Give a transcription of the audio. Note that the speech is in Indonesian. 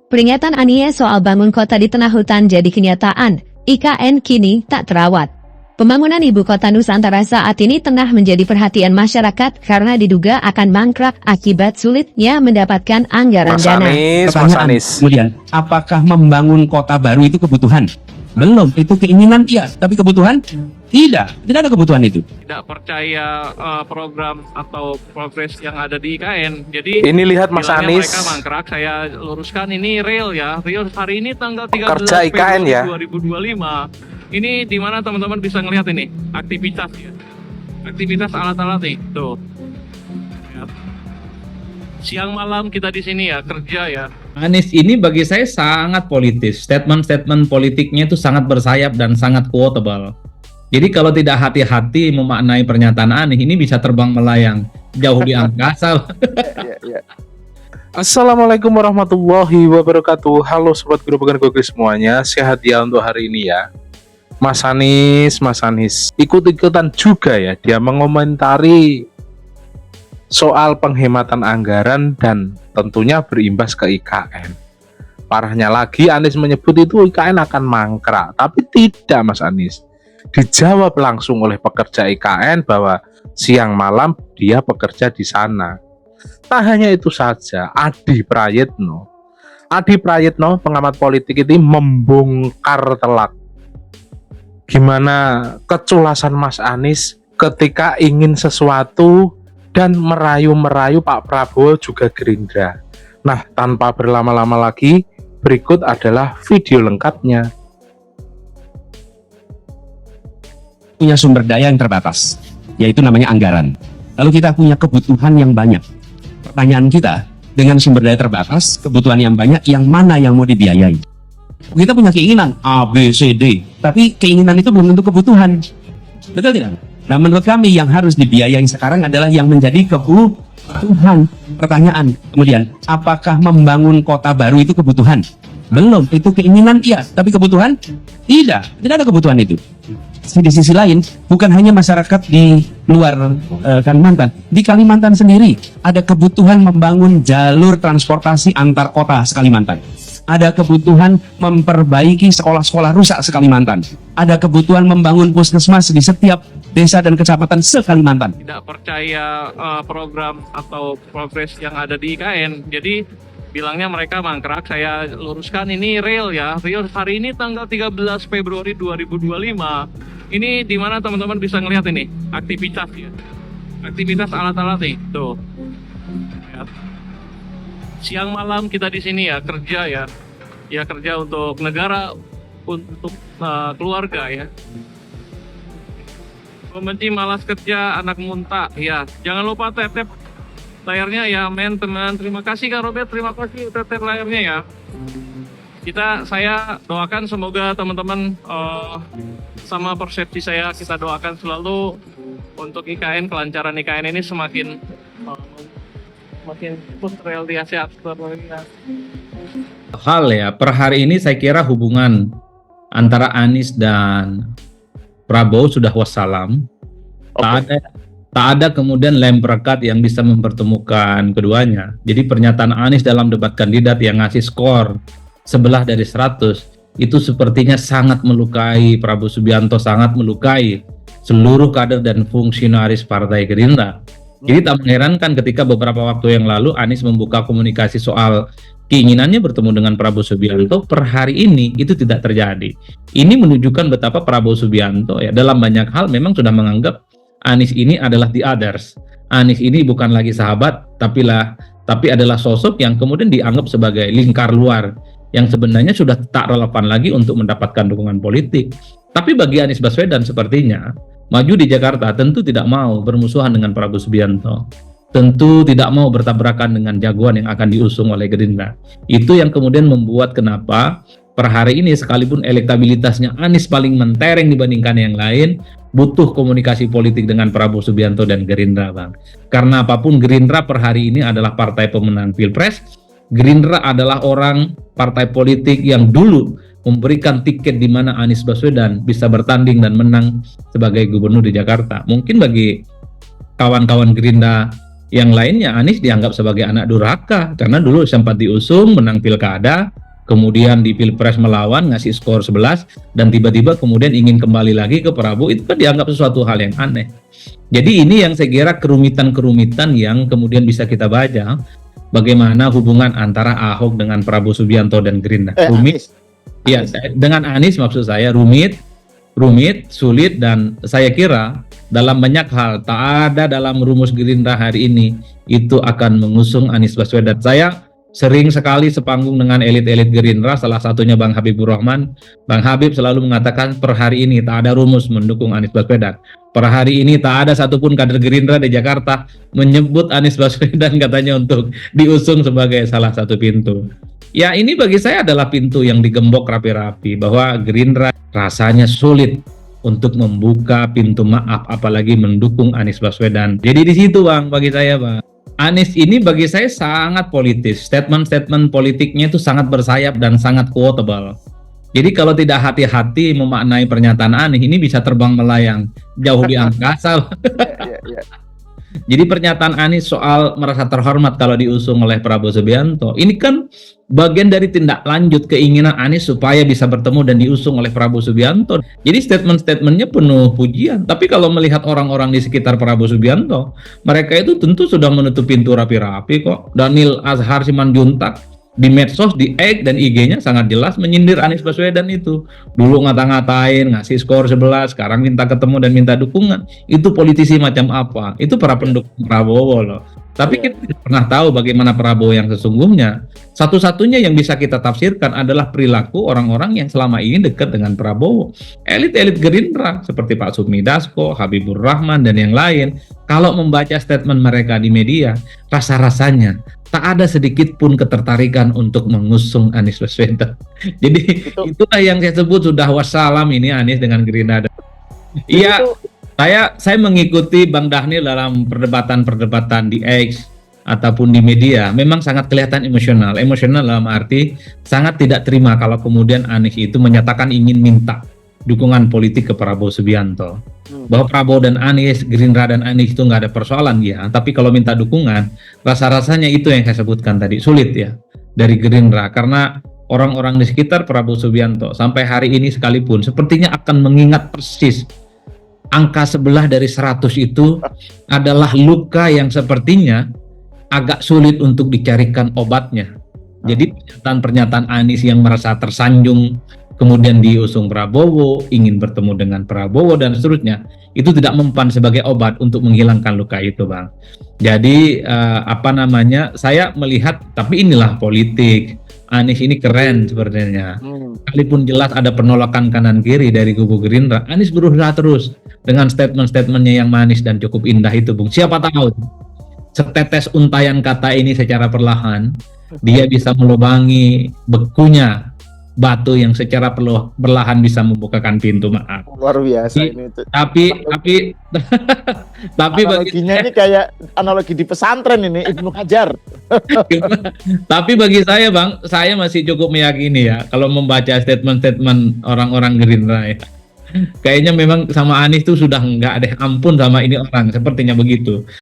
Peringatan Anies soal bangun kota di tengah hutan jadi kenyataan. IKN kini tak terawat. Pembangunan ibu kota Nusantara saat ini tengah menjadi perhatian masyarakat karena diduga akan mangkrak akibat sulitnya mendapatkan anggaran dana. Mas Anies. Kemudian, apakah membangun kota baru itu kebutuhan? Belum, itu keinginan iya, tapi kebutuhan? Tidak ada kebutuhan itu. Tidak percaya program atau progres yang ada di IKN. Jadi Ini lihat Mas bilangnya Anies. mereka mangkrak, saya luruskan ini real ya. Real hari ini tanggal 13 Kerja IKN ya. Februari 2025. Ini di mana teman-teman bisa ngelihat ini aktivitas ya. Aktivitas alat-alat nih, tuh. Lihat. Siang malam kita di sini ya, kerja ya. Anies ini bagi saya sangat politis. Statement-statement politiknya itu sangat bersayap dan sangat quotable. Jadi kalau tidak hati-hati memaknai pernyataan Anies, ini bisa terbang melayang jauh di angkasa. Assalamualaikum warahmatullahi wabarakatuh. Halo sobat Guru Pegan Gogri semuanya. Sehat ya untuk hari ini ya. Mas Anies ikut-ikutan juga ya. Dia mengomentari soal penghematan anggaran dan tentunya berimbas ke IKN. Parahnya lagi Anies menyebut itu IKN akan mangkrak. Tapi tidak Mas Anies. Dijawab langsung oleh pekerja IKN bahwa siang malam dia bekerja di sana. Tak hanya itu saja, Adi Prayitno pengamat politik ini membongkar telak gimana keculasan Mas Anies ketika ingin sesuatu dan merayu-merayu Pak Prabowo juga Gerindra. Nah, tanpa berlama-lama lagi, berikut adalah video lengkapnya. Punya sumber daya yang terbatas, yaitu namanya anggaran. Lalu kita punya kebutuhan yang banyak. Pertanyaan kita, dengan sumber daya terbatas, kebutuhan yang banyak, yang mana yang mau dibiayai? Kita punya keinginan A, B, C, D, tapi keinginan itu belum tentu kebutuhan. Betul tidak? Nah, menurut kami yang harus dibiayai sekarang adalah yang menjadi kebutuhan. Pertanyaan kemudian, apakah membangun kota baru itu kebutuhan? Belum, itu keinginan iya, tapi kebutuhan? Tidak ada kebutuhan itu. Di sisi lain, bukan hanya masyarakat di luar Kalimantan, di Kalimantan sendiri ada kebutuhan membangun jalur transportasi antar kota se-Kalimantan. Ada kebutuhan memperbaiki sekolah-sekolah rusak se-Kalimantan. Ada kebutuhan membangun puskesmas di setiap desa dan kecamatan se-Kalimantan. Tidak percaya program atau progres yang ada di IKN. Jadi bilangnya mereka mangkrak, saya luruskan ini real ya. Real hari ini tanggal 13 Februari 2025. Ini di mana teman-teman bisa ngelihat ini aktivitas ya. Aktivitas alat-alat nih, tuh. Lihat. Siang malam kita di sini ya, kerja ya. Ya kerja untuk negara, untuk keluarga ya. Pembenci malas kerja, anak muntah ya. Jangan lupa tap-tap layarnya ya, men teman. Terima kasih Kak Robert, terima kasih tap-tap layarnya ya. Saya doakan semoga teman-teman sama persepsi saya, kita doakan selalu untuk IKN, kelancaran IKN ini semakin terrealisasi. Hal ya, per hari ini saya kira hubungan antara Anies dan Prabowo sudah wassalam. Tak ada kemudian lem perekat yang bisa mempertemukan keduanya. Jadi pernyataan Anies dalam debat kandidat yang ngasih skor 11 dari 100 itu sepertinya sangat melukai Prabowo Subianto, sangat melukai seluruh kader dan fungsionaris Partai Gerindra. Jadi tak mengherankan ketika beberapa waktu yang lalu Anies membuka komunikasi soal keinginannya bertemu dengan Prabowo Subianto, per hari ini itu tidak terjadi. Ini menunjukkan betapa Prabowo Subianto ya dalam banyak hal memang sudah menganggap Anies ini adalah the others. Anies ini bukan lagi sahabat, tapi adalah sosok yang kemudian dianggap sebagai lingkar luar yang sebenarnya sudah tak relevan lagi untuk mendapatkan dukungan politik. Tapi bagi Anies Baswedan sepertinya maju di Jakarta tentu tidak mau bermusuhan dengan Prabowo Subianto, tentu tidak mau bertabrakan dengan jagoan yang akan diusung oleh Gerindra. Itu yang kemudian membuat kenapa per hari ini sekalipun elektabilitasnya Anies paling mentereng dibandingkan yang lain, butuh komunikasi politik dengan Prabowo Subianto dan Gerindra, Bang. Karena apapun, Gerindra per hari ini adalah partai pemenang Pilpres. Gerindra adalah partai politik yang dulu memberikan tiket di mana Anies Baswedan bisa bertanding dan menang sebagai gubernur di Jakarta. Mungkin bagi kawan-kawan Gerindra Yang lainnya Anies dianggap sebagai anak durhaka karena dulu sempat diusung menang pilkada, kemudian di pilpres melawan ngasih skor 11 dan tiba-tiba kemudian ingin kembali lagi ke Prabowo, itu kan dianggap sesuatu hal yang aneh. Jadi ini yang saya kira kerumitan-kerumitan yang kemudian bisa kita baca bagaimana hubungan antara Ahok dengan Prabowo Subianto dan Gerindra. Rumit. Ya, dengan Anies maksud saya rumit, sulit, dan saya kira dalam banyak hal tak ada dalam rumus Gerindra hari ini itu akan mengusung Anies Baswedan. Saya sering sekali sepanggung dengan elit-elit Gerindra, salah satunya Bang Habibur Rahman. Bang Habib selalu mengatakan per hari ini tak ada rumus mendukung Anies Baswedan. Per hari ini tak ada satupun kader Gerindra di Jakarta menyebut Anies Baswedan katanya untuk diusung sebagai salah satu pintu. Ya ini bagi saya adalah pintu yang digembok rapi-rapi bahwa Gerindra rasanya sulit untuk membuka pintu maaf apalagi mendukung Anies Baswedan. Jadi di situ Bang bagi saya Bang. Anies ini bagi saya sangat politis. Statement-statement politiknya itu sangat bersayap dan sangat quotable. Jadi kalau tidak hati-hati memaknai pernyataan Anies ini bisa terbang melayang jauh di angkasa. Jadi pernyataan Anies soal merasa terhormat kalau diusung oleh Prabowo Subianto, ini kan bagian dari tindak lanjut keinginan Anies supaya bisa bertemu dan diusung oleh Prabowo Subianto. Jadi statement-statementnya penuh pujian. Tapi kalau melihat orang-orang di sekitar Prabowo Subianto, mereka itu tentu sudah menutup pintu rapi-rapi kok. Daniel Azhar Simanjuntak di medsos, di X dan IG-nya sangat jelas menyindir Anies Baswedan itu. Dulu ngata-ngatain, ngasih skor 11, sekarang minta ketemu dan minta dukungan. Itu politisi macam apa? Itu para pendukung Prabowo loh. Tapi kita tidak pernah tahu bagaimana Prabowo yang sesungguhnya. Satu-satunya yang bisa kita tafsirkan adalah perilaku orang-orang yang selama ini dekat dengan Prabowo. Elit-elit Gerindra seperti Pak Sumi Dasko, Habibur Rahman, dan yang lain. Kalau membaca statement mereka di media, rasa-rasanya tak ada sedikit pun ketertarikan untuk mengusung Anies Baswedan. Jadi itulah yang saya sebut sudah wassalam ini Anies dengan Gerindra. Iya, saya mengikuti Bang Dhanil dalam perdebatan-perdebatan di X ataupun di media. Memang sangat kelihatan emosional. Emosional dalam arti sangat tidak terima kalau kemudian Anies itu menyatakan ingin minta dukungan politik ke Prabowo Subianto. Bahwa Prabowo dan Anies, Gerindra dan Anies itu nggak ada persoalan ya. Tapi kalau minta dukungan, rasa-rasanya itu yang saya sebutkan tadi, sulit ya dari Gerindra. Karena orang-orang di sekitar Prabowo Subianto sampai hari ini sekalipun sepertinya akan mengingat persis angka sebelah dari 100 itu adalah luka yang sepertinya agak sulit untuk dicarikan obatnya. Jadi pernyataan-pernyataan Anies yang merasa tersanjung kemudian diusung Prabowo, ingin bertemu dengan Prabowo dan seterusnya, itu tidak mempan sebagai obat untuk menghilangkan luka itu Bang. Jadi saya melihat, tapi inilah politik. Anies ini keren sebenarnya. Sekalipun jelas ada penolakan kanan kiri dari kubu Gerindra, Anies berusaha terus dengan statement-statementnya yang manis dan cukup indah itu Bung. Siapa tahu setetes untayan kata ini secara perlahan, dia bisa melubangi bekunya batu yang secara perlahan bisa membukakan pintu maaf. Luar biasa ini. Tapi analoginya ini kayak analogi di pesantren ini Ibnu Hajar. Tapi bagi saya Bang, saya masih cukup meyakini ya kalau membaca statement-statement orang-orang Gerindra ya. Kayaknya memang sama Anies tuh sudah nggak ada ampun sama ini orang, sepertinya begitu.